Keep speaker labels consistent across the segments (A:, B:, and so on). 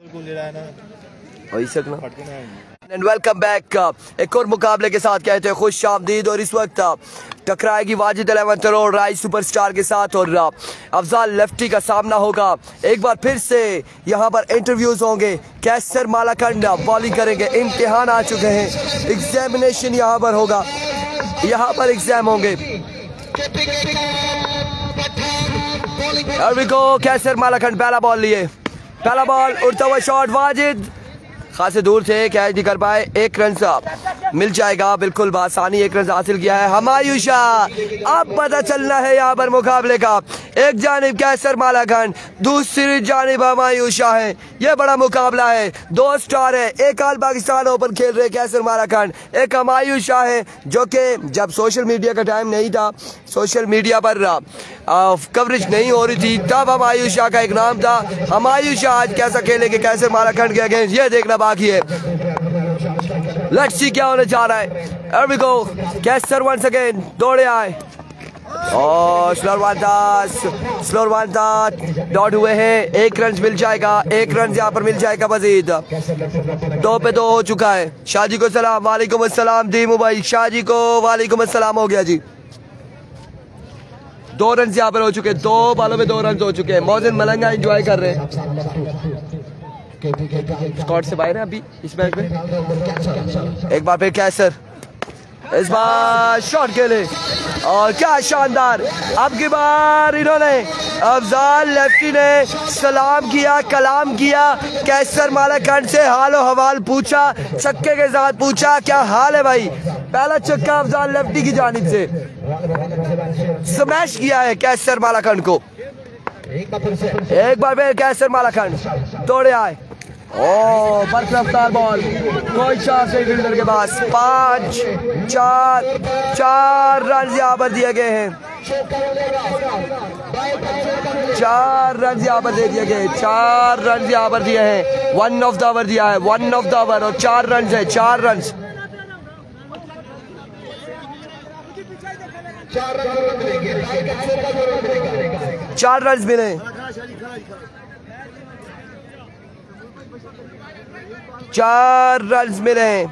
A: And welcome back. एक और मुकाबले के साथ कहते हैं खुश आमदीद। और इस वक्त टकराएगी वाजिद 11 करोड़ राइज सुपरस्टार के साथ और अफजाल लेफ्टी का सामना होगा। एक बार फिर से यहाँ पर इंटरव्यूज होंगे। कैसर मालाखंड बॉलिंग करेंगे। इम्तिहान आ चुके हैं, एग्जामिनेशन यहाँ पर होगा, यहाँ पर एग्जाम होंगे। कैसर मालाखंड पहला बॉल लिए, पहला बॉल उड़ता हुआ शॉट, वाजिद खासे दूर से कैच नहीं कर पाए। एक रन मिल जाएगा बिल्कुल बासानी, एक रन हासिल किया है हुमायूं शाह। अब पता चलना है यहाँ पर मुकाबले का। एक जानिब कैसर मालाखंड, दूसरी जानिब हुमायूं शाह है। ये बड़ा मुकाबला है, दो स्टार है। एक आल पाकिस्तान ओपन खेल रहे कैसर मालाखंड, एक हुमायूं शाह है जो कि जब सोशल मीडिया का टाइम नहीं था, सोशल मीडिया पर कवरेज नहीं हो रही थी, तब हुमायूं शाह का एक नाम था। हुमायूं शाह आज कैसा खेलेंगे कैसर मालाखंड के अगेंस्ट, ये देखना बाकी है। लेट्स सी क्या होने जा रहा है। Here we go. Qaiser once again दौड़े आए और स्लोर वन था डॉट हुए हैं। एक रन मिल जाएगा, एक रन यहाँ पर मिल जाएगा मजीद। 2 पे 2 हो चुका है। शाहजी को सलाम, वालेकुम अस्सलाम दीमू भाई। शाहजी को वालेकुम अस्सलाम हो गया जी। 2 रन यहाँ पर हो चुके, 2 बालों में 2 रन हो चुके हैं। मोहसिन मलंगा एंजॉय कर रहे हैं, स्कॉट से बाहर है अभी इस मैच में। एक बार फिर कैसर, इस बार शॉट खेले और क्या शानदार। अब की बार इन्होंने अफजाल लेफ्टी ने सलाम किया, कलाम किया। कैसर मालाखंड से हालो हवाल पूछा, छक्के के साथ पूछा क्या हाल है भाई। पहला छक्का अफजाल लेफ्टी की जानिब से, स्मैश किया है कैसर मालाखंड को। एक बार फिर कैसर मालाखंड दौड़े आए। ओ बर्फ रफ्तार बॉल, कोई चांस नहीं फील्डर के पास। 4 रन यहाँ पर दिए गए हैं। 4 रन यहाँ पर दे दिए गए, 4 रन यहाँ पर दिए हैं। 1 ऑफ द ओवर दिया है, 1 ऑफ द ओवर और 4 रन है, 4 रन। 4 रन मिले, 4 रन मिले हैं।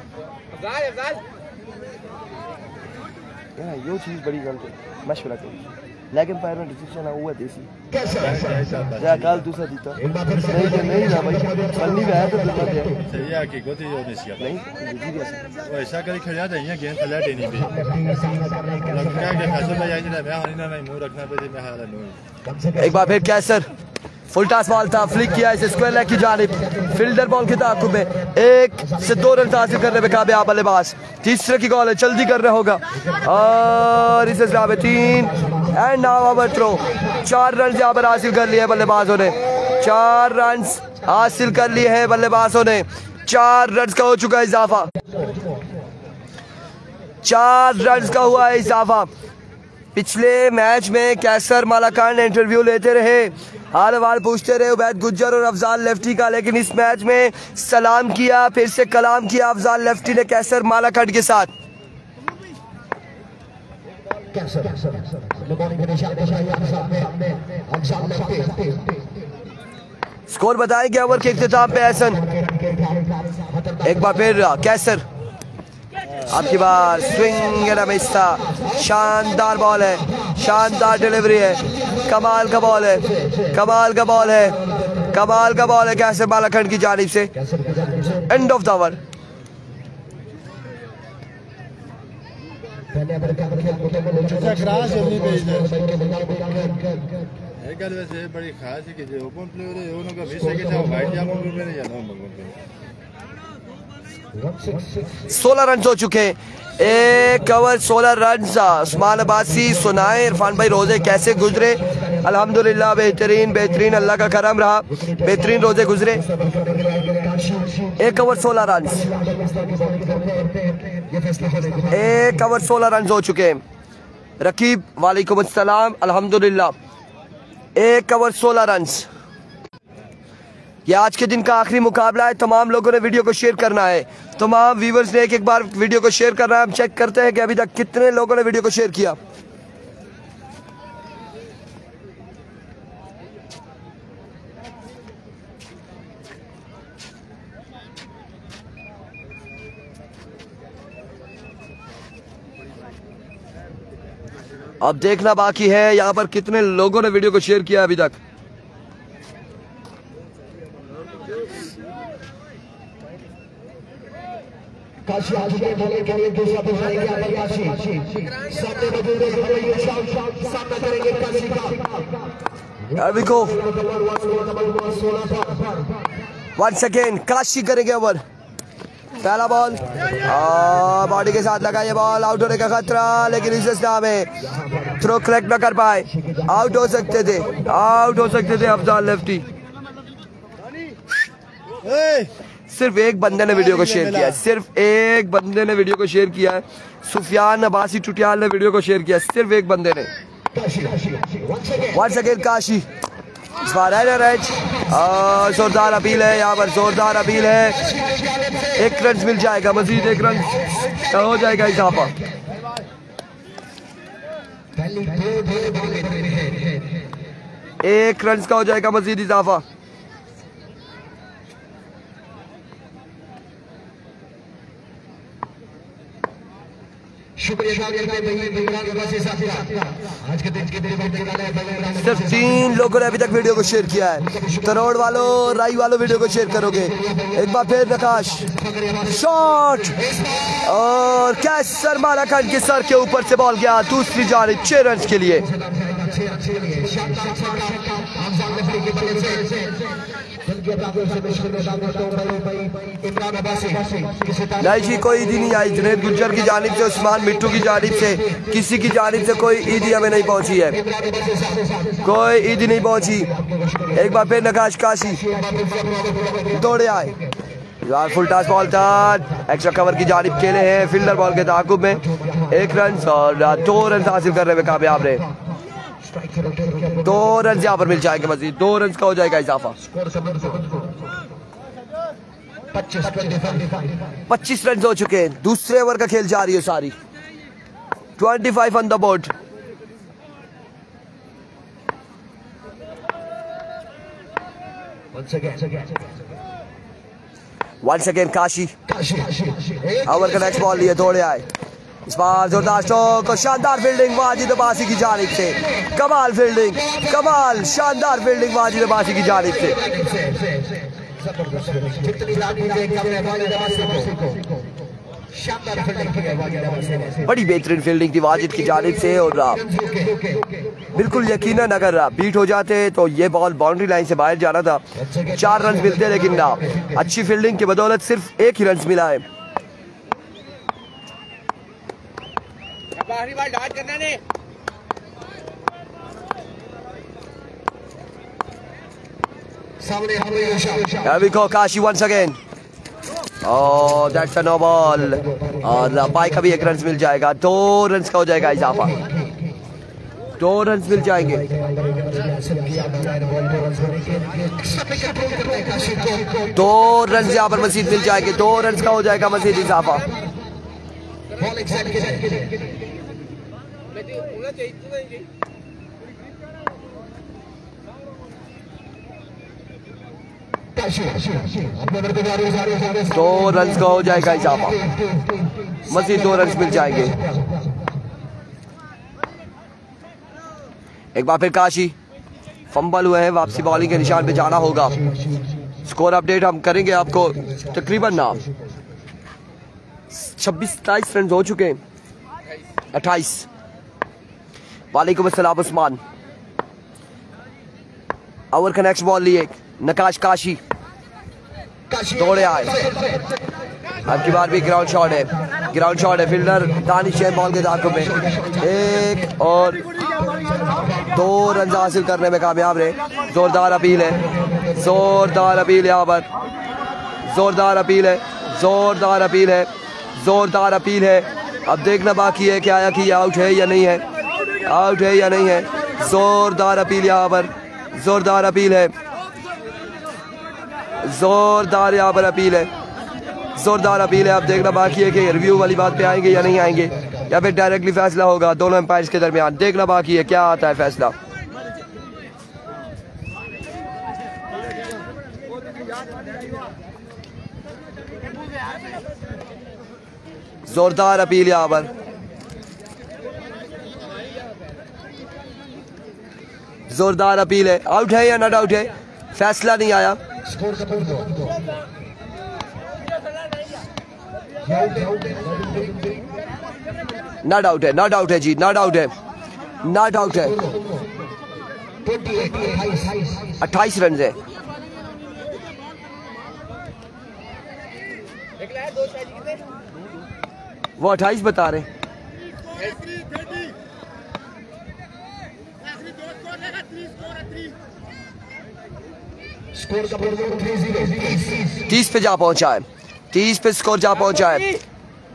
A: ये चीज बड़ी गलत है, मशवरा करिए। लेकिन पैर में डिसीजन हुआ देसी या कल दूसरा जीता नहीं ना भाई पल्ली में है तो दूसरा दे सही है कि कोई जो नहीं वो ऐसा करी खड़ा था यहां गेंद फैला देनी भी लगता है कि फैसल भाई आज ना मैं होने ना मुंह रखना पे मैं हाल नहीं। एक बार फिर कैसर फुल टॉस बॉल था, फ्लिक किया इसे स्क्वायर लेग की जानिब। फील्डर बॉल के ताक़ुब में 1 से 2 रन हासिल करने में कामयाब बल्लेबाज। तीसरे की कॉल है, जल्दी करना होगा और इसे 3 and now overthrow. 4 run यहाँ पर हासिल कर लिए बल्लेबाजों ने, 4 रन हासिल कर लिए हैं बल्लेबाजों ने। 4 रन का हो चुका है इजाफा, 4 रन का हुआ है इजाफा। पिछले मैच में कैसर मालाखंड इंटरव्यू लेते रहे, हाल हवाल पूछते रहे उबैद गुज्जर और अफजाल लेफ्टी का, लेकिन इस मैच में सलाम किया, फिर से कलाम किया अफजाल लेफ्टी ने कैसर मालाखंड के साथ। स्कोर बताएंगे ओवर के इख्तिताम पे एहसन। एक बार फिर कैसर, आपकी बार स्विंग एंड मिस था। शानदार बॉल है, शानदार डिलीवरी है, कमाल का बॉल है, कमाल का बॉल है, कमाल का बॉल है कैसर मालाखंड की जानिब से। End of the over.
B: बड़ी खास है कि जो ओपन प्लेयर है उनका मिस है कि चाहे वाइड या ओपन प्लेयर या नॉन ओपन प्लेयर।
A: 16 रन हो चुके, एक ओवर 16 रन। उस्मान अब्बासी सुनाए इरफान भाई रोजे कैसे गुजरे। अल्हम्दुलिल्लाह बेहतरीन बेहतरीन, अल्लाह का करम रहा, बेहतरीन रोजे गुजरे। 1 ओवर 16 रन, 1 ओवर 16 रन हो चुके। रकीब वालेकुम अस्सलाम, अल्हम्दुलिल्लाह 1 ओवर 16 रन। ये आज के दिन का आखिरी मुकाबला है। तमाम लोगों ने वीडियो को शेयर करना है, तमाम व्यूवर्स ने एक बार वीडियो को शेयर करना है। हम चेक करते हैं कि अभी तक कितने लोगों ने वीडियो को शेयर किया। अब देखना बाकी है यहाँ पर कितने लोगों ने वीडियो को शेयर किया अभी तक।
C: काशी आगे बोले के लिए दूसरा बॉल आएगा यहाँ पर काशी सामने मौजूद है सामना करेंगे काशी का।
A: Here we go. Once again Kashi करेंगे ओवर। पहला बॉल बॉडी के साथ लगा ये बॉल, आउट होने का खतरा, लेकिन इस स्टार में थ्रो करेक्ट न कर पाए। आउट हो सकते थे अफजाल लेफ्टी। सिर्फ एक बंदे ने वीडियो को शेयर किया है, सुफियान अब्बासी टुटियाल ने वीडियो को शेयर किया, सिर्फ एक बंदे ने। Once again काशी, इस बार जोरदार अपील है यहाँ पर, जोरदार अपील है। 1 रन मिल जाएगा, मजीद 1 रन हो जाएगा इजाफा। 1 रन का हो जाएगा मजीद इजाफा। सिर्फ 3 लोगों ने अभी तक वीडियो को शेयर किया है। करोड़ वालों, राई वालों वीडियो को शेयर करोगे। एक बार फिर नकाश शॉट और कैच सरमाना खान के सर के ऊपर से बॉल गया दूसरी जानिब 6 रन के लिए। नहीं जी, कोई ईदी नहीं आई। जुनैद गुज्जर की जानिब से, उस्मान मिट्टू की जानिब से, किसी की जानिब से कोई ईदी हमें नहीं पहुंची है, कोई ईदी नहीं पहुंची। एक बार फिर नकाश काशी दौड़े आए, फुल टॉस बॉल था, एक्स्ट्रा कवर की जानिब खेले हैं, फील्डर बॉल के ताकुब में 1 रन और 2 रन हासिल करने में कामयाब रहे। 2 रन यहाँ पर मिल जाएंगे, मजीद 2 रन का हो जाएगा इजाफा। 25 रन हो चुके हैं, दूसरे ओवर का खेल जारी है सारी। 25 on the board. Once again Kashi, over का नेक्स्ट बॉल लिए दौड़े आए। इस बार जोरदार स्ट्रोक और शानदार फील्डिंग वाजिद अब्बासी की जानिब से। कमाल फील्डिंग, कमाल शानदार फील्डिंग वाजिद अब्बासी की जानिब से। बड़ी बेहतरीन फील्डिंग थी वाजिद की जानिब से और बिल्कुल यकीनन अगर बीट हो जाते तो ये बॉल बाउंड्री लाइन से बाहर जाना था, 4 रन मिलते, लेकिन ना, अच्छी फील्डिंग की बदौलत सिर्फ 1 ही रन मिला है। Kashi once again, that's a no ball और बाई का भी 1 रन मिल जाएगा। 2 रन का हो जाएगा इजाफा, 2 रन मिल जाएंगे। 2 रन यहाँ पर मजीद मिल जाएंगे, 2 रन का हो जाएगा मजीद इजाफा। दो रन का हो जाएगा इजाफा, मजीद 2 रन मिल जाएंगे। एक बार फिर काशी फंबल हुए हैं, वापसी बॉलिंग के निशान पे जाना होगा। स्कोर अपडेट हम करेंगे आपको, तकरीबन ना 26-27 रन हो चुके हैं, 28। वालेकुम अस्सलाम उस्मान। ओवर का नेक्स्ट बॉल लिए नकाश काशी दौड़े आए। अब की बार भी ग्राउंड शॉट है, ग्राउंड शॉट है। फील्डर दानिश है बॉल के दाखों में, 1 और 2 रन हासिल करने में कामयाब रहे। जोरदार अपील है, जोरदार अपील यहाँ पर, जोरदार अपील है, जोरदार अपील है, जोरदार अपील है। अब देखना बाकी है कि आया कि ये आउट है या नहीं है, आउट है या नहीं है। जोरदार अपील यहाँ पर, जोरदार अपील है, जोरदार यहाँ पर अपील है, जोरदार अपील है। अब देखना बाकी है कि रिव्यू वाली बात पे आएंगे या नहीं आएंगे, या फिर डायरेक्टली फैसला होगा दोनों एम्पायर्स के दरमियान। देखना बाकी है क्या आता है फैसला। जोरदार अपील यहाँ पर, जोरदार अपील है, आउट है या नॉट आउट है, फैसला नहीं आया।
C: स्कोर का बोल दो।
A: नॉट आउट है, नॉट आउट है जी, नॉट आउट है, नॉट आउट है। 28 रन है। वो 28 बता रहे।
C: स्कोर का बोल दो 30।
A: 30 पे जा पहुंचा है, 30 पे स्कोर जा पहुंचा है।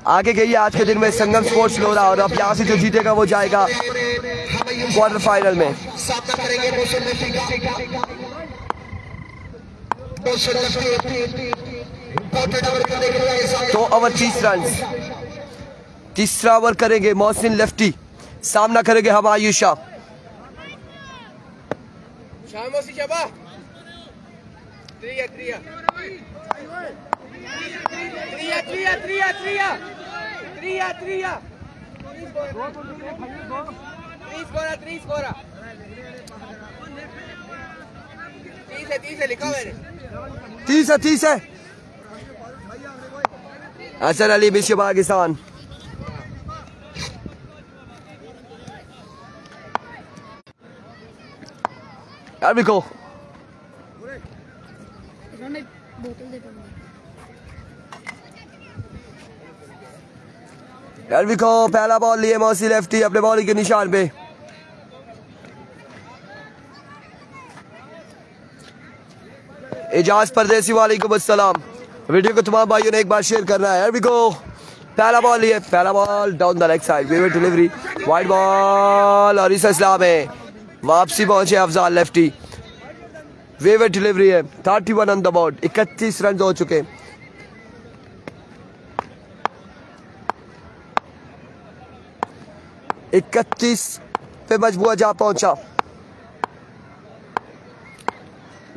A: आगे गई है आज के दिन में संगम स्पोर्ट्स लोरा, और अब यहाँ से जो जीतेगा वो जाएगा क्वार्टर फाइनल में।
C: सामना करेंगे
A: तो ओवर 30 रन, तीसरा ओवर करेंगे मोहसिन लेफ्टी, सामना करेंगे हमायूं शाह। तीस है। हसन अली मिशन पाकिस्तान। को पहला बॉल लिए मौसी लेफ्टी अपने बॉलिंग के निशान पे। इजाज परदेसी वालेकुम अस्सलाम। वीडियो को तमाम भाइयों ने एक बार शेयर करना है। पहला बॉल लिए, पहला ball down the leg side, wayward delivery, wide ball और इस इस्लाम है वापसी पहुंचे अफजाल लेफ्टी, वेवर डिलीवरी है। 31 ऑन द बोर्ड, 31 रन हो चुके। पे मजबूआ जा पहुंचा।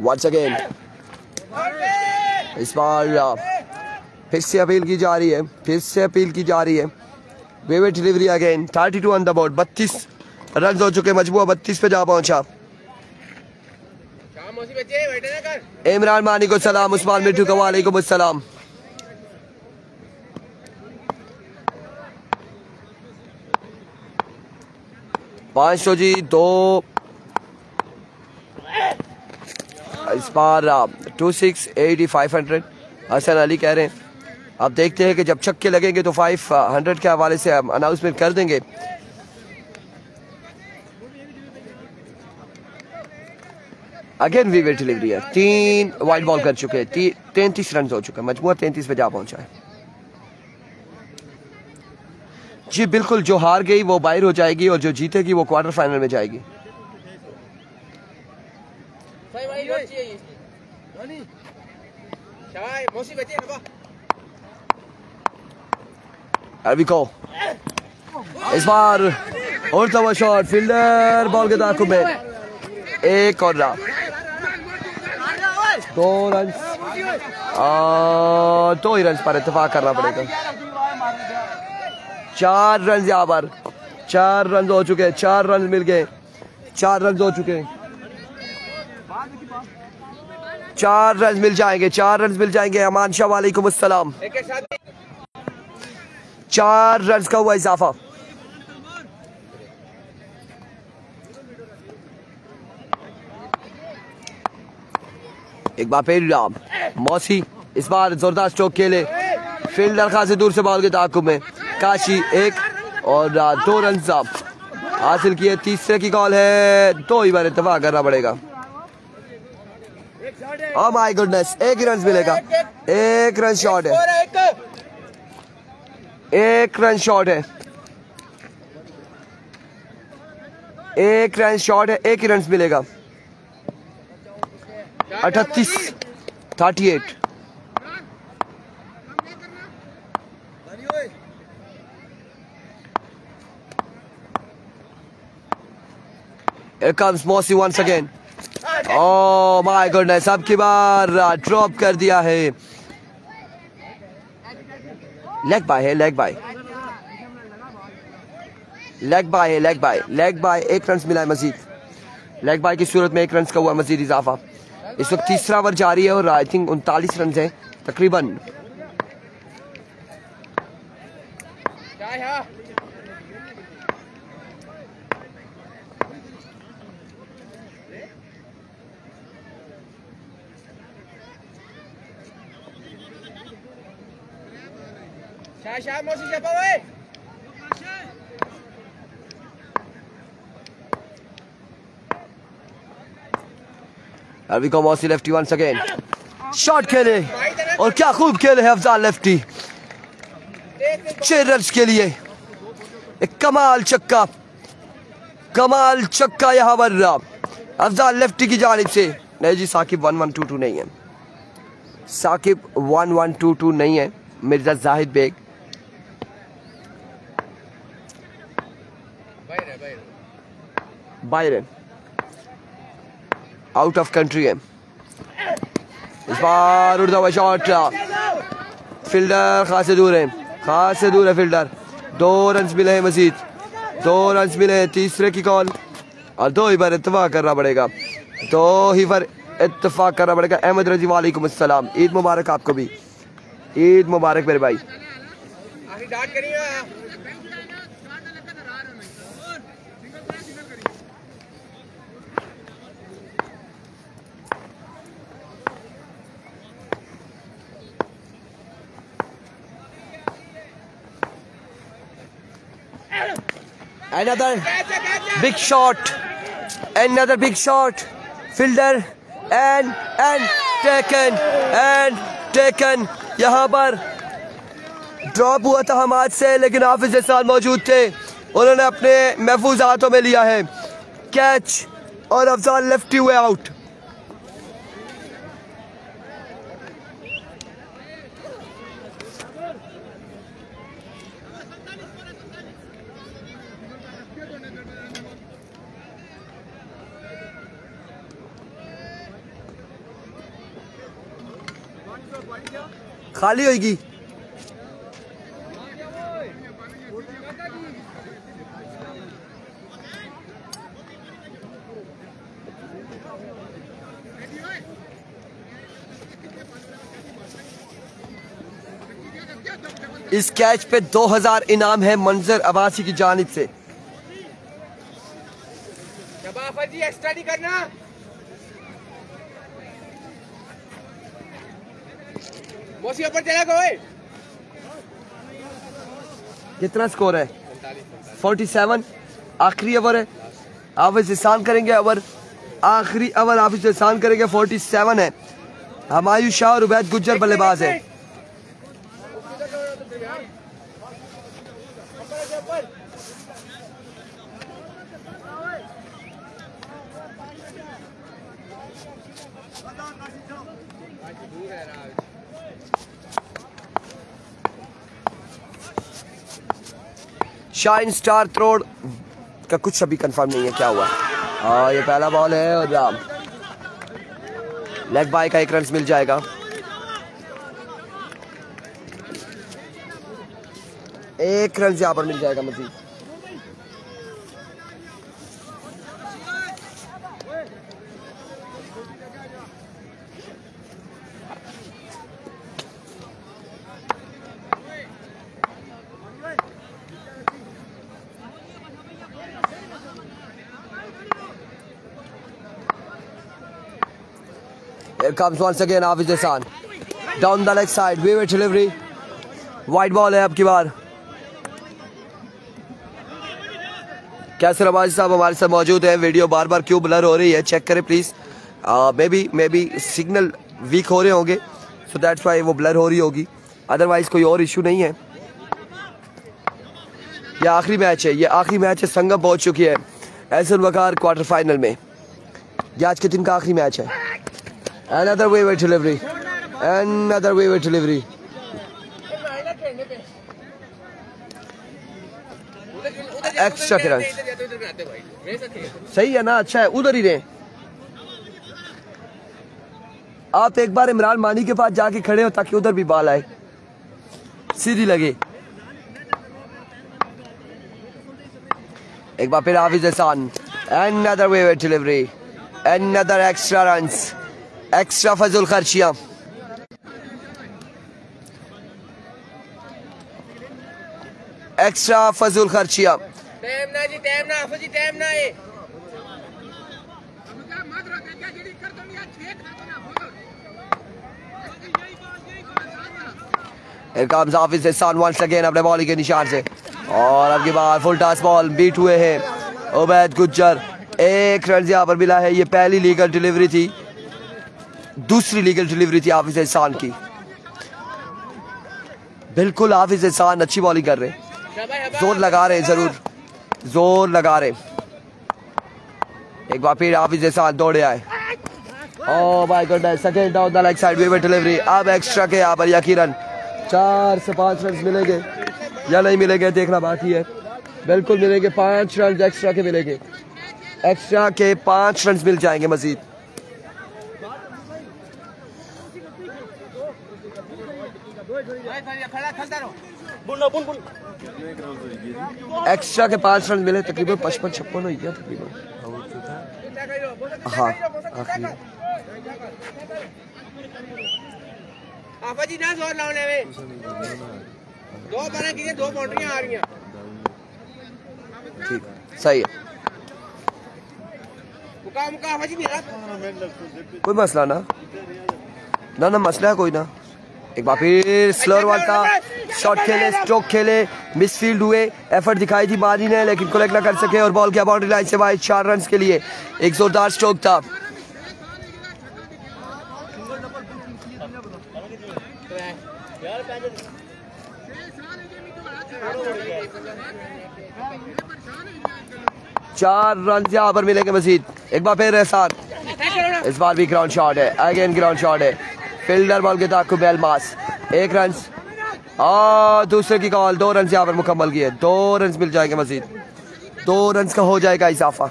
A: वंस अगेन इस बार फिर से अपील की जा रही है, wayward delivery again. 32 on the board, 32 run हो चुके, मजबूआ 32 पे जा पहुंचा। इमरान मानी को सलाम, उस्मान मिट्टू को वालेकुम अस्सलाम। पाँच जी 2 इस बार 2680 500 हसन अली कह रहे हैं। अब देखते हैं कि जब छक्के लगेंगे तो 500 के हवाले से हम अनाउंसमेंट कर देंगे। अगेन वीवर डिलीवरी है, 3 वाइड बॉल कर चुके हैं, 33 रन हो चुके हैं, मजबूर 33 पे जा पहुंचा है। जी बिल्कुल, जो हार गई वो बाहर हो जाएगी और जो जीतेगी वो क्वार्टर फाइनल में जाएगी। इस बार और तवा शॉट, फील्डर बॉल के ताकुब में, एक और रन, 2 रन, 2 ही रन पर इत्तेफाक करना पड़ेगा। 4 रन यहाँ पर, 4 रन हो चुके हैं, 4 रन मिल गए, 4 रन हो चुके हैं, 4 रन मिल जाएंगे, 4 रन मिल जाएंगे। अमान शाह वालेकुम अस्सलाम। 4 रन का हुआ इजाफा। एक बार फिर मौसी इस बार जोरदार स्ट्रोक खेले, फील्डर खासी दूर से बॉल के ताकुब में, काशी 1 और 2 रन हासिल किए। तीसरे की कॉल है, 2 ही बार इत्तेफाक करना पड़ेगा। ओह माय गुडनेस, 1 ही रन मिलेगा, 1 रन शॉट है, 1 रन शॉट है, 1 रन शॉट है, 1 ही रन मिलेगा। 38 Here comes Mosi once again. Oh my goodness, अब की बार ड्रॉप कर दिया है। लेग बाय है, लेग बाय, लेग बाय है, leg bye, leg bye. 1 run मिला है मजीद, लेग बाय की सूरत में 1 रन का हुआ मजीद इजाफा। इस वक्त तीसरा ओवर जारी है और आई थिंक 39 रन है तकरीबन। अभी को मौसी लेफ्टी वंस अगेन शॉट खेले और क्या खूब खेले है अफजाल लेफ्टी। 6 रन के लिए एक कमाल चक्का यहाँ पर अफजाल लेफ्टी की जानिब से। नहीं जी साकिब 1122 नहीं है, साकिब 1122 नहीं है। मिर्जा जाहिद बेग बाहर आउट ऑफ कंट्री है। इस बार उड़ता हुआ शॉट, फील्डर खासे दूर है फील्डर। 2 रन मिले हैं मजीद, 2 रन मिले हैं। तीसरे की कॉल और 2 ही पर इत्तेफाक करना पड़ेगा, 2 ही पर इत्तेफाक करना पड़ेगा। अहमद रजी वालेकुम अस्सलाम, ईद मुबारक आपको भी, ईद मुबारक मेरे भाई। Another big shot, fielder and taken। यहाँ पर ड्रॉप हुआ था हमाद से, लेकिन हाफिज एहसान मौजूद थे, उन्होंने अपने महफूज हाथों में लिया है कैच और अफजाल लेफ्टी हुए आउट। खाली होगी इस कैच पे 2000 इनाम है मंजर अब्बासी की जानिब से।
D: जी एक्स्ट्रा नहीं करना। मोसी ऊपर चला गए।
A: कितना स्कोर है? 47। आखिरी ओवर है, हाफिज एहसान करेंगे ओवर, आखिरी ओवर हाफिज एहसान करेंगे। 47 है। हमायूं शाह और उबैद गुज्जर बल्लेबाज है। शाइन स्टार थ्रोड का कुछ अभी कंफर्म नहीं है क्या हुआ। ये पहला बॉल है और लेग बाय का 1 रन मिल जाएगा। एक रन यहाँ पर मिल जाएगा मजीद। Here comes once again Hafiz Ehsan down the leg side, wave delivery, wide ball है अब की बार। कैसर अब्बासी साहब हमारे साथ मौजूद है। वीडियो बार बार क्यों ब्लर हो रही है चेक करें please. May be signal weak हो रहे होंगे, सो दैट्स व्हाई वो ब्लर हो रही होगी, अदरवाइज कोई और इशू नहीं है। ये आखिरी मैच है, ये आखिरी मैच है। संगम पहुंच चुकी है एहसन वकार क्वार्टर फाइनल में। ये आज के दिन का आखिरी मैच है। Another wave delivery, another wave delivery। Extra run सही है ना, अच्छा है, उधर ही रहे आप। एक बार इमरान मानी के पास जाके खड़े हो ताकि उधर भी बॉल आए, सीधी लगे। एक बार फिर हाफिज एहसान Another wave delivery. Another extra runs. Extra Fazul Kharchia. Extra Fazul Kharchia.
D: Time ना जी, टाइम ना, आफत जी टाइम ना है।
A: Here comes Hafiz Ehsan once again अपने बॉल के निशान से और अब की बार फुल टॉस बॉल बीट हुए हैं उबैद गुज्जर। एक रन यहाँ पर मिला है। ये पहली लीगल डिलीवरी थी, दूसरी लीगल डिलीवरी थी हाफिज एहसान की। बिल्कुल हाफिज एहसान अच्छी बॉलिंग कर रहे हैं, जोर लगा रहे हैं, जरूर जोर लगा रहे। एक बार फिर हाफिज एहसान दौड़े आए। Oh my goodness, second down the leg side wayward delivery. अब एक्स्ट्रा के यहाँ पर यकीनन 4 से 5 रन मिलेंगे या नहीं मिलेंगे देखना बाकी है। बिल्कुल मिलेंगे, 5 रन एक्स्ट्रा के मिलेंगे। एक्स्ट्रा के 5 रन मिल जाएंगे मजीद। एक्स्ट्रा के 5 रन मिले, तकरीबन 55-56 हो गया तकरीबन। हाँ आखिरी
D: आफत जी ना जोर लाने में। दो बना कीजिए, 2 बाउंड्रियां आ रही हैं।
A: ठीक सही है,
D: मुका आफत जी मेरा
A: कोई मसला ना ना मसला है कोई ना। एक बार फिर स्लोअर बॉल का शॉट खेले, स्ट्रोक खेले, मिसफील्ड हुए, एफर्ट दिखाई थी बाजी ने लेकिन कलेक्ट ना कर सके और बॉल किया बाउंड्री लाइन से बाहर 4 रन के लिए। एक जोरदार स्ट्रोक था। चार रन यहाँ पर मिलेंगे मजीद। एक बार फिर एहसान, इस बार भी ग्राउंड शॉट है, अगेन ग्राउंड शॉट है। फील्डर बॉल के ताकुब एलमास 1 रन और दूसरे की कॉल। 2 रन यहाँ पर मुकम्मल किए, 2 रन मिल जाएंगे मजीद, 2 रन का हो जाएगा इजाफा।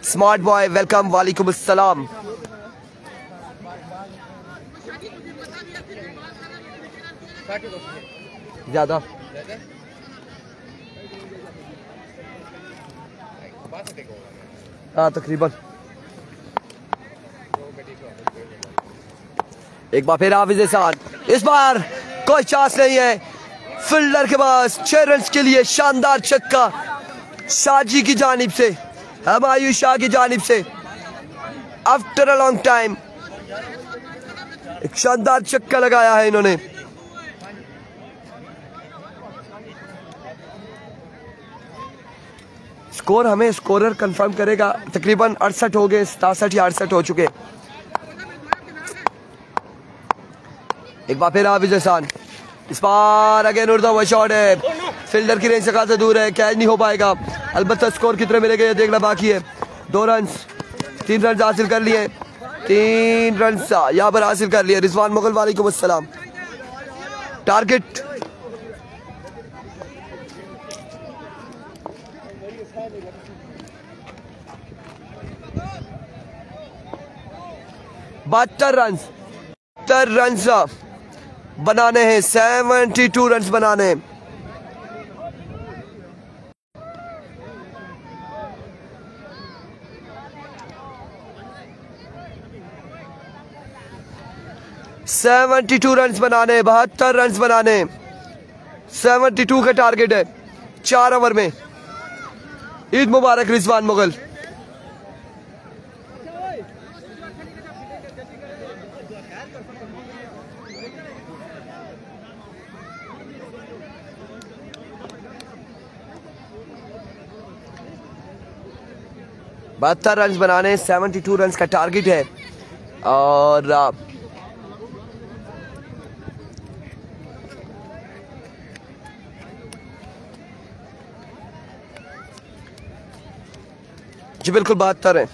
A: स्मार्ट बॉय वेलकम, वालेकुम अस्सलाम। ज्यादा हाँ तकरीबन। एक बार फिर हाफिज एहसान, इस बार कोई चांस नहीं है। फील्डर के पास 6 रन के लिए शानदार छक्का शाजी की जानिब से, हमायूं शाह की जानिब से। आफ्टर अ लॉन्ग टाइम एक शानदार छक्का लगाया है इन्होंने। स्कोर हमें स्कोरर कंफर्म करेगा। तकरीबन 68 हो गए, 67 या 68 हो चुके। एक बार फिर हाफिज एहसान, इस बार अगेन उड़ता हुआ शॉट है, फील्डर की रेंज से खासा दूर है, कैच नहीं हो पाएगा। अलबत्ता स्कोर कितने मिलेंगे ये देखना बाकी है। 2 रन, 3 रन हासिल कर लिए, 3 रन यहाँ पर हासिल कर लिए। रिजवान मुगल वालेकुम अस्सलाम। टारगेट बहत्तर रन बनाने हैं, 72 रन बनाने हैं। रन बनाने, 72 रन बनाने, 72 का टारगेट है 4 ओवर में। ईद मुबारक रिजवान मुगल। बहत्तर रन बनाने, 72 रन का टारगेट है। और जी बिल्कुल 72 है।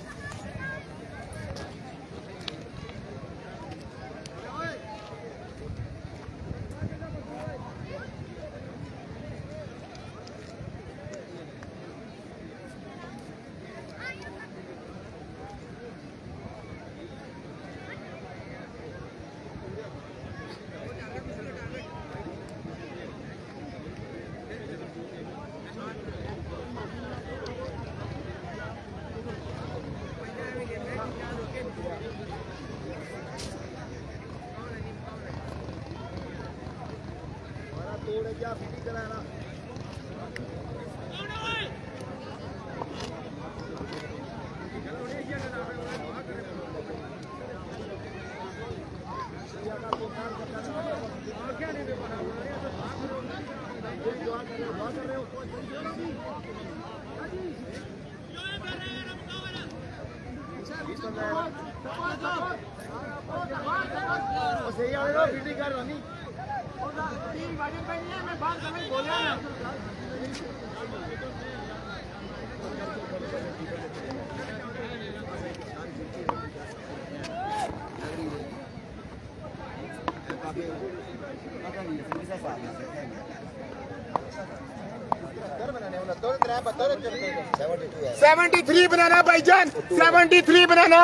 E: $73 बनाना भाईजान, 73 बनाना।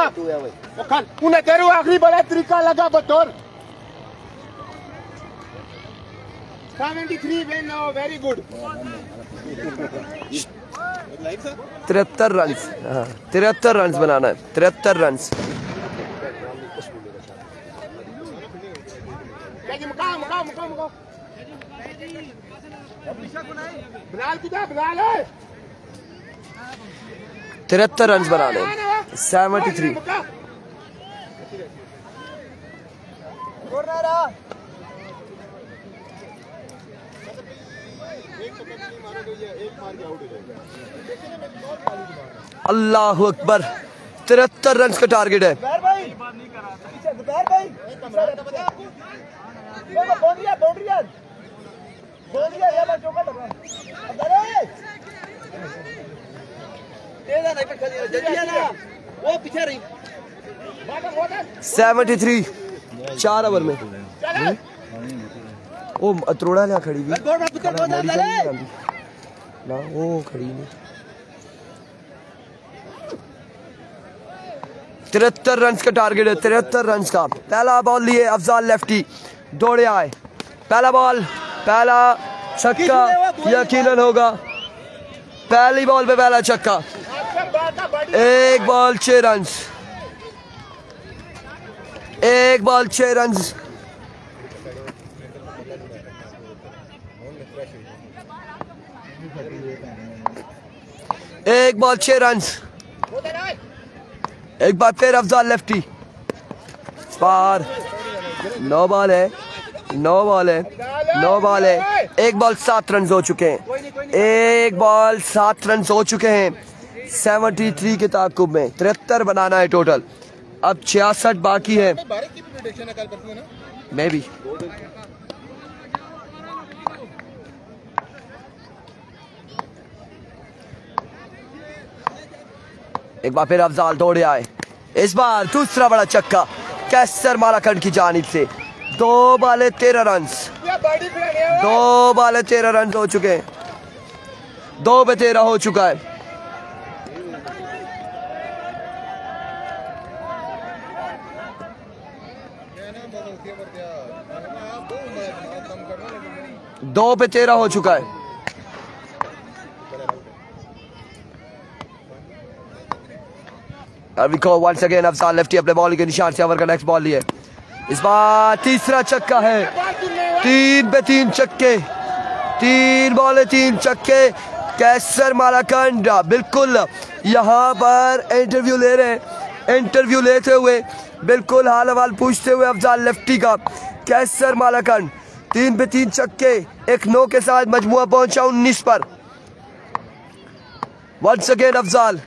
E: उन्हें तेरू आखिरी बड़ा तरीका लगा बतौर 73 win, very good।
A: 73 run, 73 run बनाना है, 73 रन।
E: बिलाल किधर, बिलाल है
A: 73 रन बनाने, 73। अल्लाह अकबर, 73 रन का टारगेट है।
D: वो पीछे रही
A: 73 4 ओवर में। ओ अतरोड़ा ना खड़ी हुई ना, वो खड़ी नहीं। 73 रन का टारगेट है, 73 रन का। पहला बॉल लिए अफजाल लेफ्टी, दौड़े आए। पहला बॉल, पहला छक्का यकीनन होगा। पहली बॉल पे पहला छक्का, एक बॉल 6 रन, एक बॉल 6 रन। एक बॉल 6 रन। एक बार फिर अफजाल लेफ्टी, पार 9 बॉल है, 9 बॉल है, 9 बॉल है। एक बॉल 7 रन हो चुके हैं, एक बॉल 7 रन हो चुके हैं 73 के ताकुब में। 73 बनाना है टोटल, अब 66 बाकी है। मैं भी एक बार फिर अफजाल दौड़े आए। इस बार दूसरा बड़ा छक्का कैसर मालाकंड की जानिब से। 2 बाले 13 रन, 2 बाले 13 रन हो चुके हैं, 2 पे 13 हो चुका है। दो पे 13 हो चुका है। वंस अगेन अफजाल लेफ्टी अपने बॉल के निशान से ओवर का नेक्स्ट बॉल लिए। इस बार तीसरा छक्का है, 3 पे 3 छक्के, 3 बॉले 3 छक्के। कैसर मालाकंड बिल्कुल यहाँ पर इंटरव्यू ले रहे हैं, इंटरव्यू लेते हुए बिल्कुल हाल हवाल पूछते हुए अफजाल लेफ्टी का। कैसर मालाकंड 3 पे 3 छक्के, एक 9 के साथ मजमुआ पहुंचा 19 पर। वंस अगेन अफजाल,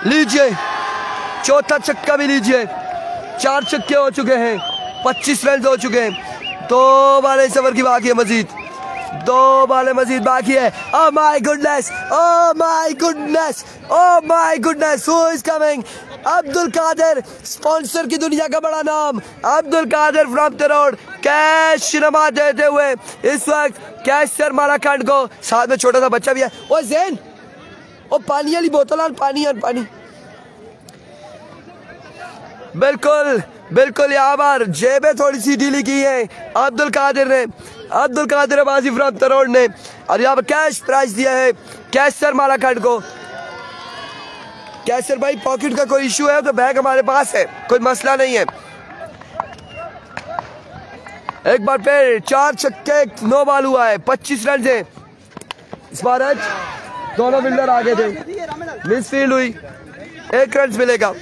A: लीजिए चौथा छक्का भी लीजिए। 4 छक्के हो चुके हैं, 25 रन हो चुके हैं। 2 बाले इस ओवर की बाकी है, मजीद 2 बाले मजीद बाकी है। Oh my goodness, oh my goodness, oh my goodness, who is coming? Abdul Qadir, sponsor की दुनिया का बड़ा नाम अब्दुल कादिर फ्रॉम तरोड़, कैश नमा देते हुए इस वक्त कैसर मालाकंड को। साथ में छोटा सा बच्चा भी है। ओ जैन, ओ पानी वाली बोतल आन, पानी आन, पानी। बिल्कुल बिल्कुल यहाँ पर जेबें थोड़ी सी ढीली की है अब्दुल कादिर ने, अब्दुल कादिर अब्बासी फ्रॉम तरोड़ ने। और यहाँ पर कैश प्राइज दिया है कैसर मालाकंड को। कैसर भाई पॉकेट का कोई इशू है तो बैग हमारे पास है, कोई मसला नहीं है। एक बार फिर 4 छक्के 9 बॉल हुआ है, 25 रन है। इस बार आज दोनों फील्डर आगे थे, मिस फील्ड हुई, 1 रन मिलेगा।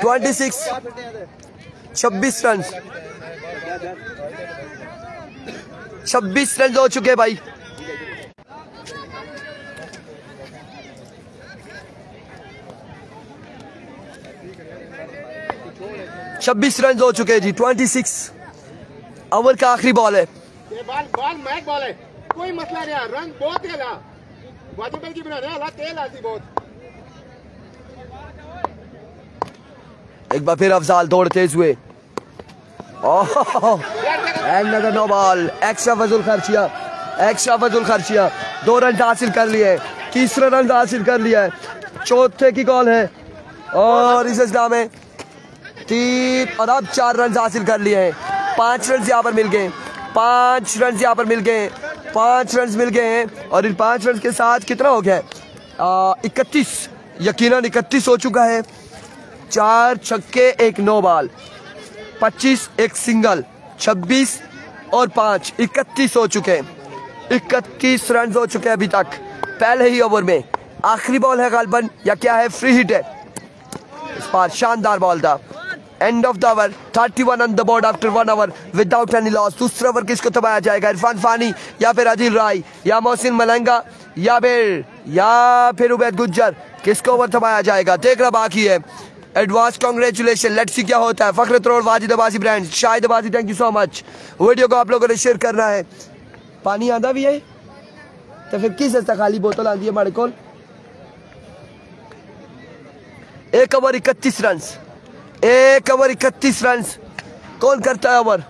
A: 26 26 रन 26 रन हो चुके भाई। छब्बीस रन हो चुके जी। 26 ओवर का आखिरी बॉल है।
E: ये बॉल मैच बॉल है, कोई मसला नहीं है। रन बहुत तेज है, वाजिबल की बना रहा तेल आती बहुत।
A: एक बार फिर अफजाल दौड़ तेज हुए। And no ball. एक्स्ट्रा फजुल खर्चिया 2 रन हासिल कर लिए, तीसरा रन हासिल कर लिया है, चौथे की कॉल है और इस इस्लाम में 3 और अब 4 रन हासिल कर लिए हैं। 5 रन यहाँ पर मिल गए, 5 रन यहाँ पर मिल गए, 5 रन मिल गए हैं और इन 5 रन के साथ कितना हो गया? 31, यकीनन 31 हो चुका है। 4 छक्के 1 नो बॉल, 25 एक सिंगल, 26 और 5 31 हो चुके हैं। 31 रन हो चुके हैं अभी तक पहले ही ओवर में। आखिरी बॉल है गालबन या क्या है? फ्री हिट है। इस बार शानदार बॉल था। End of the over, 31 on the board after 1 over without any loss. दूसरा ओवर किसको थमाया जाएगा? इरफान फानी या फिर आदिल राय या मोहसिन मलंगा या फिर उबैद गुज्जर? किसको ओवर थमाया जाएगा देखना बाकी है। Advance congratulation. लेट्स सी क्या होता है। फखर तरोड़, Wajid Abbasi brand, Shahid Abbasi, thank you so much. Video को आप लोगों ने शेयर करना है। पानी आंदा भी है तो फिर किस हस्ता खाली बोतल आती है हमारे को। 1 ओवर 31 रन, 1 ओवर 31 रन। कौन करता है ओवर?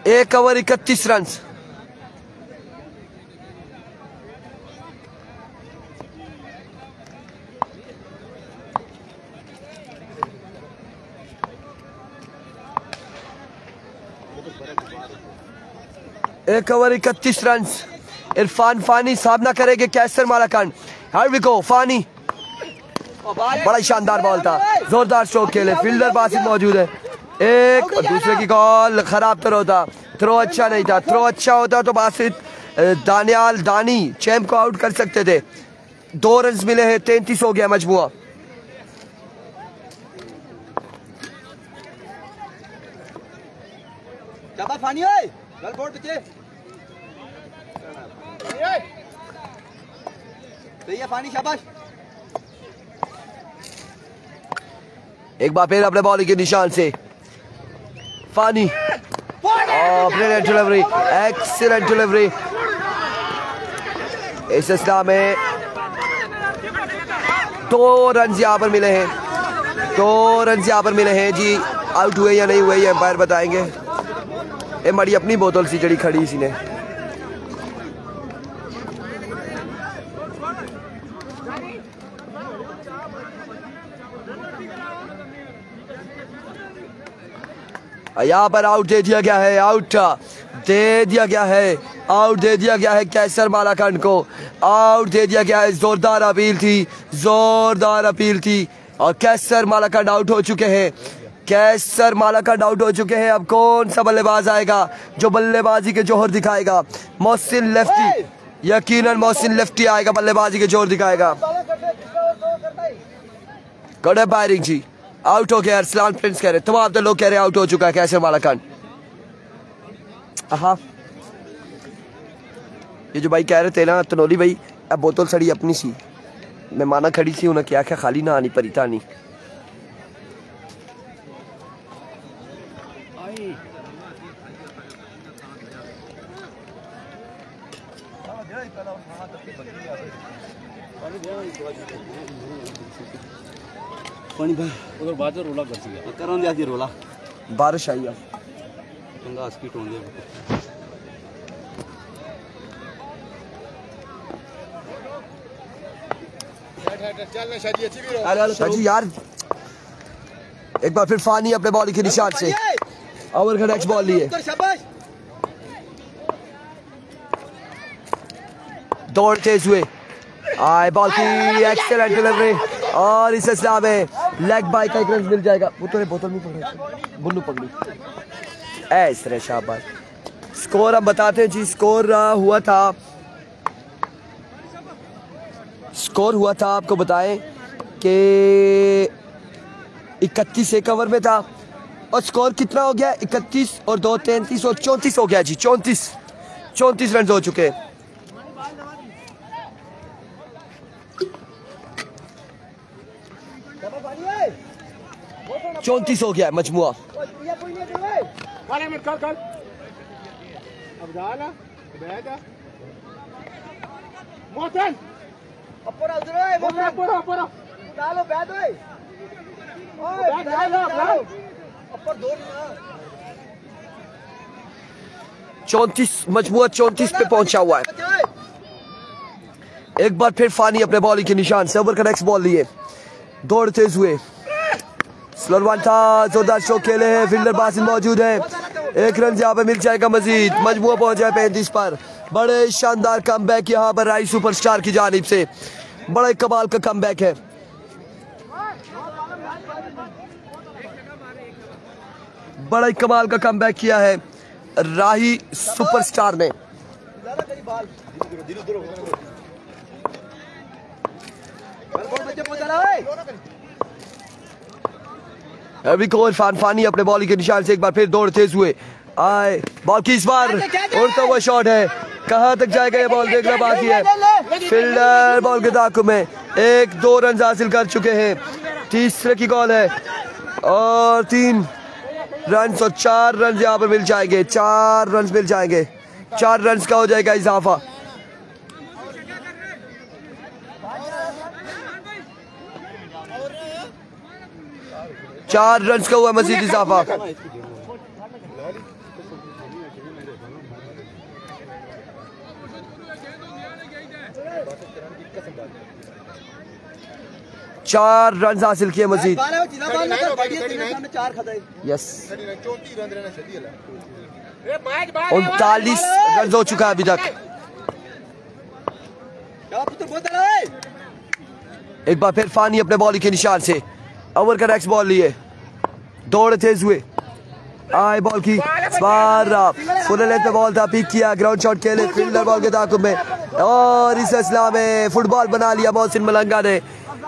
A: एक ओवर 31 रन। एक ओवर 31 रन। इरफान फानी सामना करेंगे कैसर मालाकान। Here we go. फानी, बड़ा शानदार बॉल था, जोरदार स्ट्रोक खेले, फील्डर बासित मौजूद है। एक और दूसरे की कॉल खराब थ्रो अच्छा नहीं था। थ्रो अच्छा होता तो बासित दानियाल दानी चैंप को आउट कर सकते थे। 2 रन मिले हैं, 33 हो गया मजमुआ। एक बार फिर अपने बॉलिंग के निशान से Fani. Brilliant delivery, excellent delivery. इस इस्लाम में 2 रन यहाँ पर मिले हैं, 2 रन यहाँ पर मिले हैं जी। आउट हुए या नहीं हुए ये एम्पायर बताएंगे। ये मड़ी अपनी बोतल सी जड़ी खड़ी इसी ने। यहाँ पर आउट दे दिया गया है, आउट दे दिया गया है, आउट दे दिया गया है कैसर मालाकान को, आउट दे दिया गया है। जोरदार अपील थी, जोरदार अपील थी और कैसर मालाकान आउट हो चुके हैं। कैसर मालाकान आउट हो चुके हैं। अब कौन सा बल्लेबाज आएगा जो बल्लेबाजी के जोहर दिखाएगा? मोहसिन लेफ्टी, यकीनन मोहसिन लेफ्टी आएगा, बल्लेबाजी के जोहर दिखाएगा। कड़े फायरिंग जी। आउट हो गया अरसलान प्रिंस कह रहे, तमाम तो लोग कह रहे आउट हो चुका है कैसर मालाकान। हाँ, ये जो भाई कह रहे थे ना तनोली भाई, अब बोतल सड़ी अपनी सी, मैं माना खड़ी सी, उन्हें क्या क्या खाली ना आनी परिता नहीं।
F: पानी भाई उधर बाजू रोला कर दिया करों दिया थी रोला
A: बारिश आई है
F: चंगा अस्की टोन दिया
A: शाजी यार। एक बार फिर फानी अपने बॉलिंग के निशान से ओवर का नेक्स्ट बॉल लिए, दौड़ तेज हुए, आए बॉल की एक्सीलेंट डिलीवरी और इस इस्लाम में लेग बाय का एक रन मिल जाएगा। वो तो बोतल में पकड़ी, बुल्लू पकड़ी ऐसे शाबाश। स्कोर हम बताते हैं जी, स्कोर हुआ था स्कोर हुआ था आपको बताएं कि 31 एक ओवर में था और स्कोर कितना हो गया 31 और 2 33 और 34 हो गया जी। 34 रन हो चुके। चौंतीस हो गया है मजमुआ। चौंतीस मजमुआ 34 पे पहुंचा हुआ है। एक बार फिर फानी अपने बॉलिंग के निशान से ओवर का नेक्स्ट बॉल लिए दौड़ते हुए। स्लोर वन था, जोरदार स्ट्रोक खेले हैं, फील्डर बासिल मौजूद है। एक रन यहाँ पे मिल जाएगा मजीद। मजमुआ पहुंचा है 35 पर। बड़े शानदार कमबैक यहाँ पर राई सुपरस्टार की जानिब से। बड़ा कमाल का कमबैक है। बड़ा कमाल का कमबैक किया है राही सुपरस्टार ने। अभी को इरफान फानी अपने बॉलिंग के निशान से एक बार फिर दौड़ते हुए आए। बॉल की इस बार उड़ता हुआ शॉट है। कहां तक जाएगा ये बॉल देखना बाकी है। फील्डर बॉल के ताक़ुब में 1-2 रन हासिल कर चुके हैं। तीसरे की कॉल है और 3 रन और 4 रन यहाँ पर मिल जाएंगे। 4 रन मिल जाएंगे। 4 रन का हो जाएगा इजाफा। चार रन का हुआ मजीद इजाफा। चार रन हासिल किए मजीद। यस 39 रन हो चुका है अभी तक। एक बार फिर फानी अपने बॉलिंग के निशान से ओवर का नेक्स्ट बॉल लिए दौड़ते हुए आए। बॉल की फुल लेंथ पे बॉल था, पिक किया, ग्राउंड शॉट खेले, फील्डर बॉल के ताक़ुब में और इस सिलसिला में फुटबॉल बना लिया मोहसिन मलंगा ने।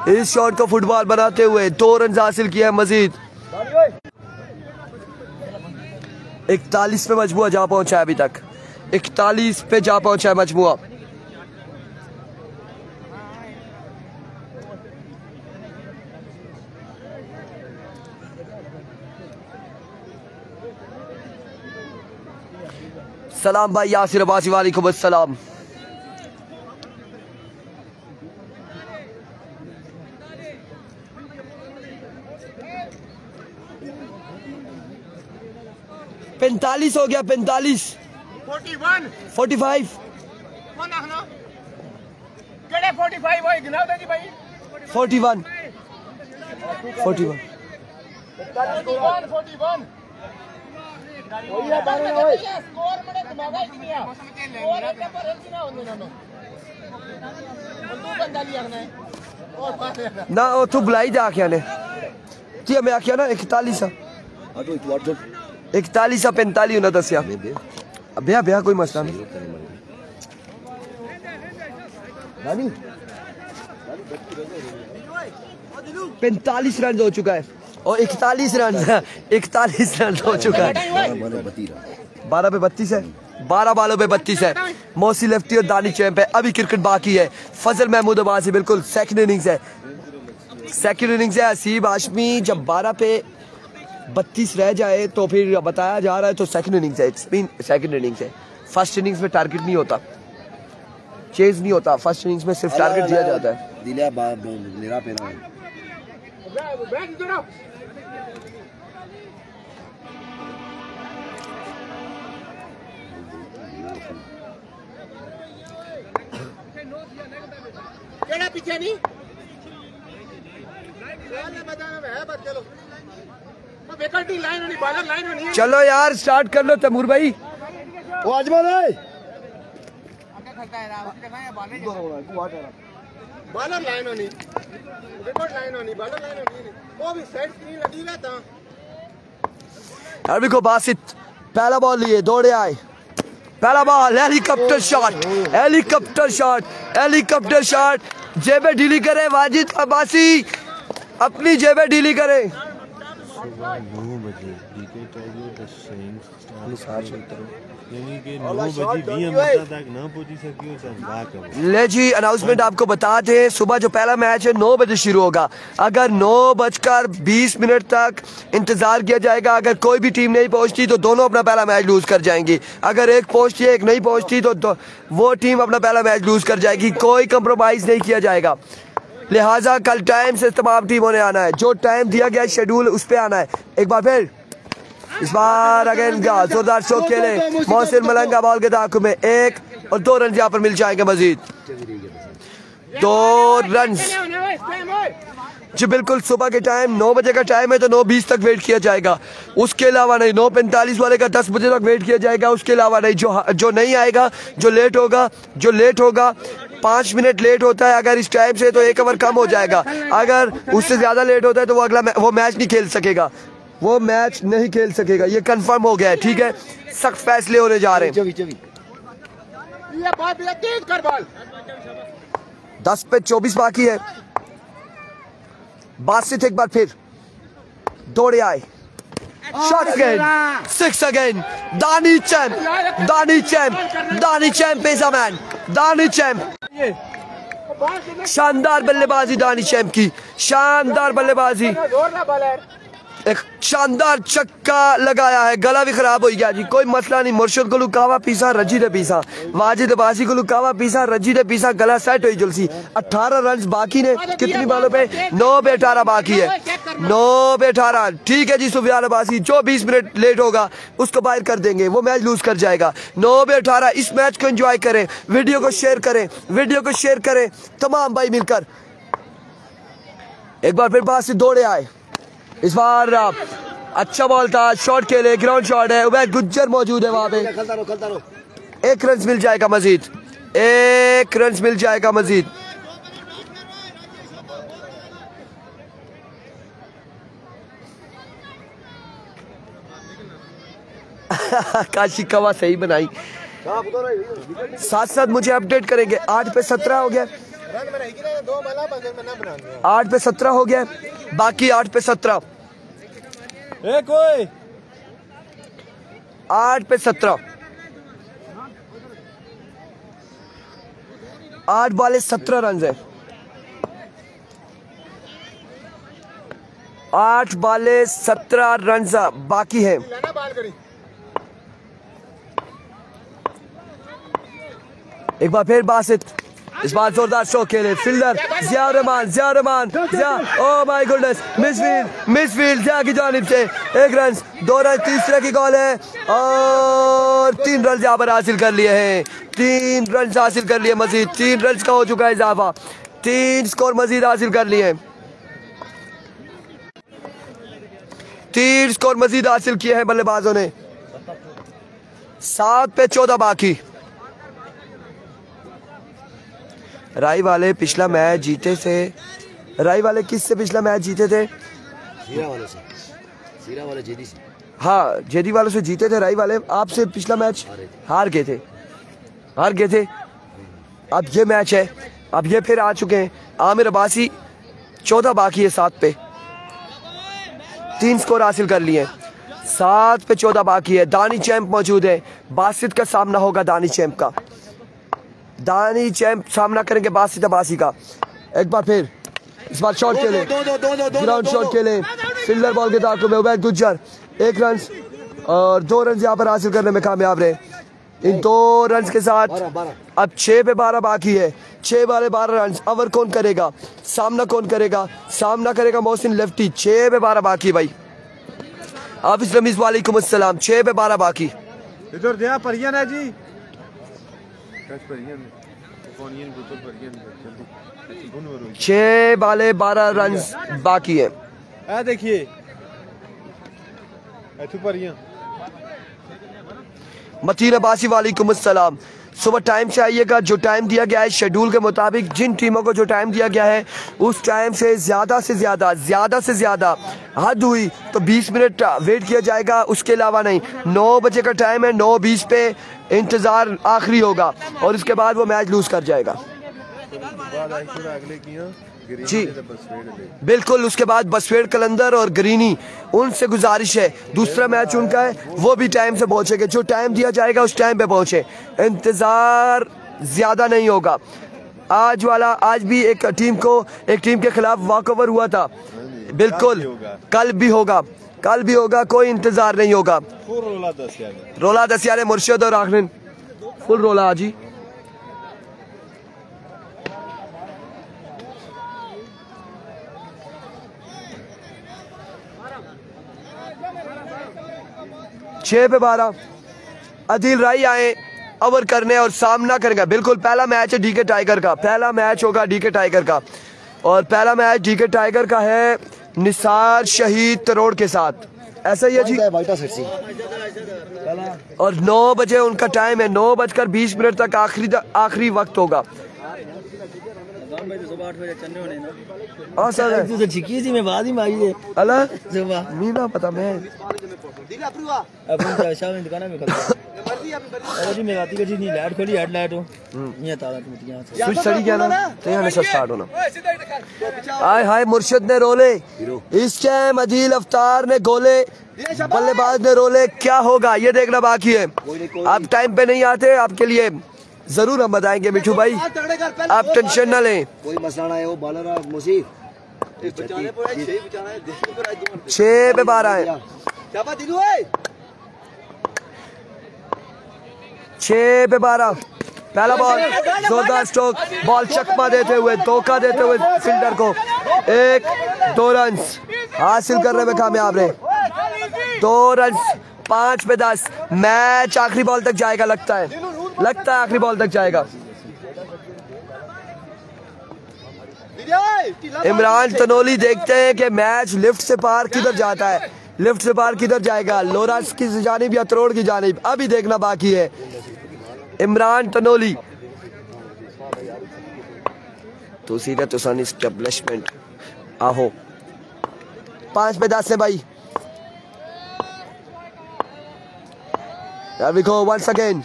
A: इस शॉट को फुटबॉल बनाते हुए 2 रन हासिल किया मजीद। 41 पे मजमुआ जा पहुंचा है अभी तक। 41 पे जा पहुंचा है मजमुआ। सलाम भाई यासिर अब्बासी, वालेकुम अस्सलाम। पैंतालीस हो गया। 45 45 45 ना तू बुलाई जा आख्या ने ती मैं आख्या ना 41 41 45 ना दसिया ब्याह ब्याह कोई मसला नहीं। 45 रन हो चुका है और 41 रन हो चुका है। 12 पे 32 है। 12 बालों पे 32 है। मौसी लेफ्टी और दानी चैंप है। अभी क्रिकेट बाकी है। फजल महमूद अब्बासी बिल्कुल सेकंड इनिंग्स है। हसीब हाशमी जब 12 पे 32 रह जाए तो फिर बताया जा रहा है तो सेकंड इनिंग्स है। सेकंड इनिंग्स है। फर्स्ट इनिंग्स में टारगेट नहीं होता, चेज नहीं होता। फर्स्ट इनिंग्स में सिर्फ टारगेट दिया जाता है।
E: पीछे नहीं
A: चलो यार स्टार्ट कर लो तैमूर भाई।
C: वो अजमल है
E: बालर लाइन होनी, विकेट लाइन होनी, बालर लाइन होनी, वो भी साइड स्क्रीन लगी हुआ था।
A: अरबी को बासित पहला बॉल लिए दौड़े आए। पहला ball, helicopter shot, helicopter shot, helicopter shot. जेबें ढीली करे वाजिद अब्बासी, अपनी जेबें ढीली करे।
B: 9 बजे यानी कि 9 बजे 20 मिनट तक ना पहुंची सकी हो सब।
A: ले जी अनाउंसमेंट आपको बता दें, सुबह जो पहला मैच है 9 बजे शुरू होगा। अगर 9:20 तक इंतजार किया जाएगा, अगर कोई भी टीम नहीं पहुंचती तो दोनों अपना पहला मैच लूज कर जाएंगी। अगर एक पहुंचती है एक नहीं पहुंचती तो वो टीम अपना पहला मैच लूज कर जाएगी। कोई कंप्रोमाइज नहीं किया जाएगा। लिहाजा कल टाइम से तमाम टीमों ने आना है, जो टाइम दिया गया शेड्यूल उस पर आना है। एक बार फिर इस बार अगेन जोरदार शॉट खेले मोहसिन मलंगा, बॉल के दाखिल में 1 और 2 रन यहाँ पर मिल जाएंगे मजीद। 2 रन जी बिल्कुल। सुबह के टाइम 9 बजे का टाइम है तो 9:20 तक वेट किया जाएगा। उसके अलावा नहीं, 9:45 वाले का 10 बजे तक वेट किया जाएगा। उसके अलावा नहीं, जो नहीं आएगा, जो लेट होगा 5 मिनट लेट होता है अगर इस टाइम से तो 1 ओवर कम हो जाएगा। अगर उससे ज्यादा लेट होता है तो वो मैच नहीं खेल सकेगा, वो मैच नहीं खेल सकेगा। ये कंफर्म हो गया है, ठीक है। सख्त फैसले होने जा रहे हैं। 10:24 बाकी है। बासित एक बार फिर दौड़े आए, शॉट अगेन, 6 अगेन। दानी चैंप इज अ मैन, दानी चैंप। शानदार बल्लेबाजी दानी चैंप की, शानदार बल्लेबाजी। एक शानदार छक्का लगाया है, गला भी खराब हो गया जी, कोई मसला नहीं। मुर्शिद को लुकावा पीसा, रजी ने पीसा, वाजिद अब्बासी को लुकावा पीसा, रजी ने पीसा, गला सेट हुई जुलसी। 18 रन बाकी ने, कितनी बॉलों पे? 9/18 बाकी है, 9/18। ठीक है जी सुफियान अब्बासी, जो 20 मिनट लेट होगा उसको बाहर कर देंगे, वो मैच लूज कर जाएगा। 9/18। इस मैच को एंजॉय करें, वीडियो को शेयर करें तमाम भाई मिलकर। एक बार फिर बात से दौड़े आए, इस बार अच्छा बॉल था, शॉट खेले, ग्राउंड शॉट है। उबैद गुज्जर मौजूद है वहां पे। 1 रन मिल जाएगा मजीद, 1 रन मिल जाएगा मजीद। काशी कवा सही बनाई। साथ साथ मुझे अपडेट करेंगे। 8/17 हो गया, 8/17 हो गया, बाकी 8/17। 8/17, 8 बॉले 17 रन है। 8 बॉले 17 रन बाकी है। एक बार फिर बासित, इस बार जोरदार शॉट खेले, fielder Zia Rahman, oh my goodness, misfield Zia की जानिब से 1 रन, 2 रन, तीसरे की गोल है और 3 रन यहाँ पर हासिल कर लिए हैं। 3 रन हासिल कर लिए मजीद, 3 रन का हो चुका है इजाफा, 3 स्कोर मजीद हासिल कर लिए, 3 स्कोर मजीद हासिल किए हैं बल्लेबाजों ने। 7/14 बाकी। राई वाले पिछला मैच जीते थे। राई वाले किससे पिछला मैच जीते थे?
G: सीरा वाले जेदी से।
A: हाँ, जेदी वालों से जीते थे राई वाले। आपसे पिछला मैच हार गए थे। अब ये मैच है, अब ये फिर आ चुके हैं। आमिर अब्बासी 14 बाकी है 7 पे, 3 स्कोर हासिल कर लिए। 7/14 बाकी है। दानी चैंप मौजूद है, बासित का सामना होगा दानी चैंप का। दानी चैंप सामना करेंगे बासित अब्बासी का। एक बार फिर इस बार शॉट खेले, ग्राउंड शॉट खेले, फील्डर बॉल के दाखिल में उबैद गुज्जर 1 रन और 2 रन यहाँ पर हासिल करने में कामयाब रहे। इन 2 रन के साथ अब 6/12 बाकी है। 6 बाले 12 रन। ओवर कौन करेगा, सामना कौन करेगा? सामना करेगा मोहसिन लेफ्टी। 6/12 बाकी भाई। हाफिज रमीज वालेकुम अस्सलाम। 6/12 बाकी।
B: इधर दिया परियन है जी,
A: 6 बाले 12 रन बाकी है।
B: देखिए
A: मतीन अब्बासी वालेकुम अस्सलाम। सुबह टाइम से आइएगा, जो टाइम दिया गया है शेड्यूल के मुताबिक, जिन टीमों को जो टाइम दिया गया है उस टाइम से ज़्यादा से ज़्यादा हद हुई तो 20 मिनट वेट किया जाएगा। उसके अलावा नहीं। 9 बजे का टाइम है, 9:20 पे इंतजार आखिरी होगा और इसके बाद वो मैच लूज कर जाएगा। जी बिल्कुल, उसके बाद बसवेड़ कलंदर और ग्रीनी, उनसे गुजारिश है दूसरा मैच उनका है, वो भी टाइम से पहुंचेंगे, जो टाइम दिया जाएगा उस टाइम पे पहुंचे, इंतजार ज्यादा नहीं होगा। आज भी एक टीम के खिलाफ वॉकओवर हुआ था, बिल्कुल कल भी होगा, कोई इंतजार नहीं होगा। रोला दसियारे मुर्शिद और आखिर फुल रोला जी। छह पे 12 अदील राई आए ओवर करने और सामना करेगा। बिल्कुल पहला मैच है डीके टाइगर का, पहला मैच होगा डीके टाइगर का, और पहला मैच डीके टाइगर का है निसार शहीद तरोड़ के साथ, ऐसा ही है जी। और 9 बजे उनका टाइम है, 9:20 तक आखिरी वक्त होगा। हाँ सर अल्लाह नहीं ना पता मैं स्विच सड़ी क्या ना तो यहाँ से स्टार्ट होना। हाय हाय मुर्शिद ने रोले, इस टाइम अदील अफ्तार ने गोले, बल्लेबाज ने रोले, क्या होगा ये देखना बाकी है। आप टाइम पे नहीं आते, आपके लिए जरूर हम बताएंगे मिठू भाई, आप टेंशन ना लें।
C: कोई मसला ना है, वो बॉलर मुसीफ
A: 6 पे 12 है, 6 पे 12। पहला बॉल जोरदार स्ट्रोक, बॉल चकमा देते हुए, धोखा देते हुए फील्डर को 1-2 रन हासिल करने में कामयाब रहे। 2 रन 5 पे 10। मैच आखिरी बॉल तक जाएगा, लगता है आखिरी बॉल तक जाएगा। इमरान तनोली देखते हैं कि मैच लिफ्ट से पार किधर जाता है, लिफ्ट से पार किधर जाएगा, लोरास की जानिब या तरोड़ की जानिब, अभी देखना बाकी है। इमरान तनोली तो सीधा तो सन एस्टेब्लिशमेंट आहो 5 पे 10 है भाई। There we go once again.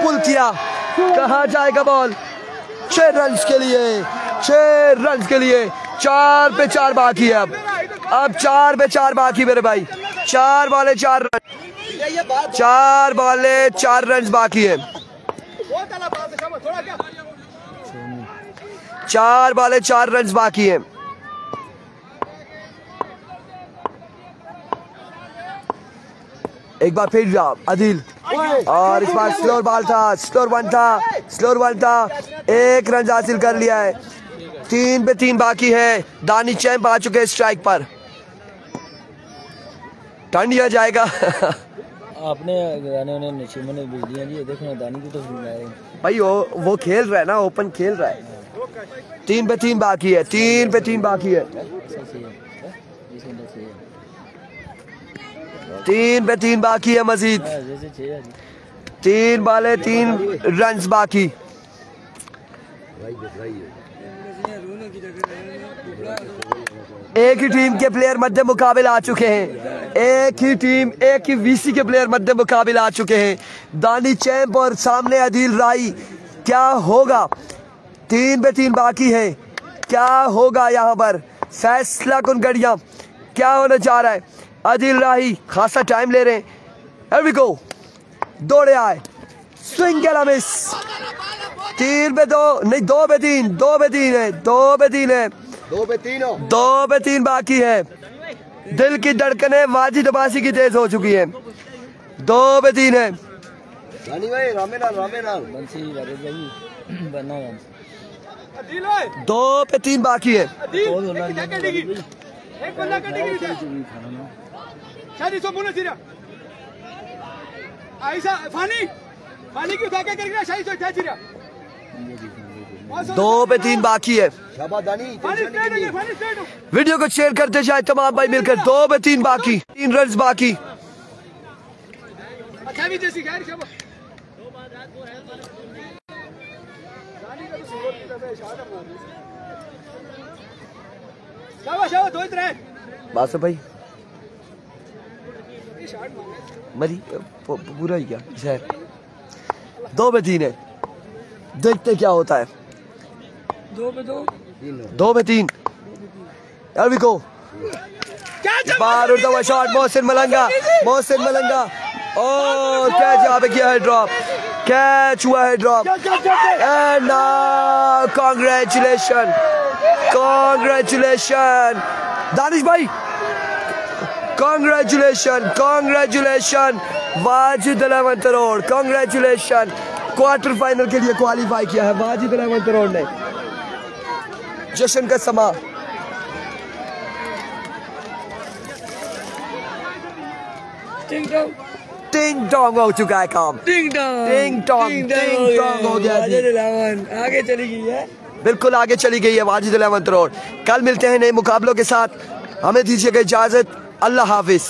A: पुल किया, कहाँ जाएगा बॉल? 6 रन के लिए, 4 पे 4 बाकी है। अब 4 पे 4 बाकी मेरे भाई, 4 बॉले 4 रन, 4 बॉले 4 रन बाकी है। 4 बॉले 4 रन बाकी है। एक बार फिर अदील, और इस बार स्लोर वन था, 1 रन हासिल कर लिया है। 3 पे 3 बाकी है। दानी चैंप आ चुके हैं स्ट्राइक पर, टर्न दिया जाएगा।
F: आपने जी, देखो दानी की तो
A: भाई वो खेल रहा है ना, ओपन खेल रहा है। 3 पे 3 बाकी है, 3 पे 3 बाकी है, 3 पे 3 बाकी है मजीद। 3 बॉले 3 रन बाकी। एक ही टीम के प्लेयर मध्य मुकाबिल आ चुके हैं, एक ही वीसी के प्लेयर मध्य मुकाबिल आ चुके हैं। दानी चैंप और सामने अदील राई, क्या होगा? 3 पे 3 बाकी है, क्या होगा यहाँ पर? फैसला कुन गड़िया क्या होने जा रहा है? अदील राही खासा टाइम ले रहे हैं। Here we go, दौड़े आए, स्विंग केला मिस। 3 पे 2 नहीं, 2 पे 3 है, 2 पे 3 बाकी है। दिल की धड़कने वाजिद अब्बासी की तेज हो चुकी है। 2 पे 3 है। 2 पे 3 बाकी है। दो पे 3 बाकी है। वीडियो को शेयर करते जाए तमाम भाई मिलकर। 2 पे 3 बाकी, 3 रन बाकी। बस भाई मरी पूरा ही क्या है 2-3 है। देखते क्या होता है। 2-3 Here we go। बार उड़ता हुआ शॉट मोहसिन मलंगा और कैच यहाँ पे किया है ड्रॉप, कैच हुआ है ड्रॉप एंड कांग्रेचुलेशन दानिश भाई, congratulation Wajid 11 crore, congratulation quarter final के लिए क्वालिफाई किया है वाजिद 11 करोड़ ने। जश्न का समा टिंग टोंग हो चुका है काम, टिंग टोंग हो गया।
D: आगे चली गई है,
A: बिल्कुल आगे चली गई है वाजिद 11 करोड़। कल मिलते हैं नए मुकाबलों के साथ, हमें दीजिएगा इजाजत, अल्लाह हाफिज।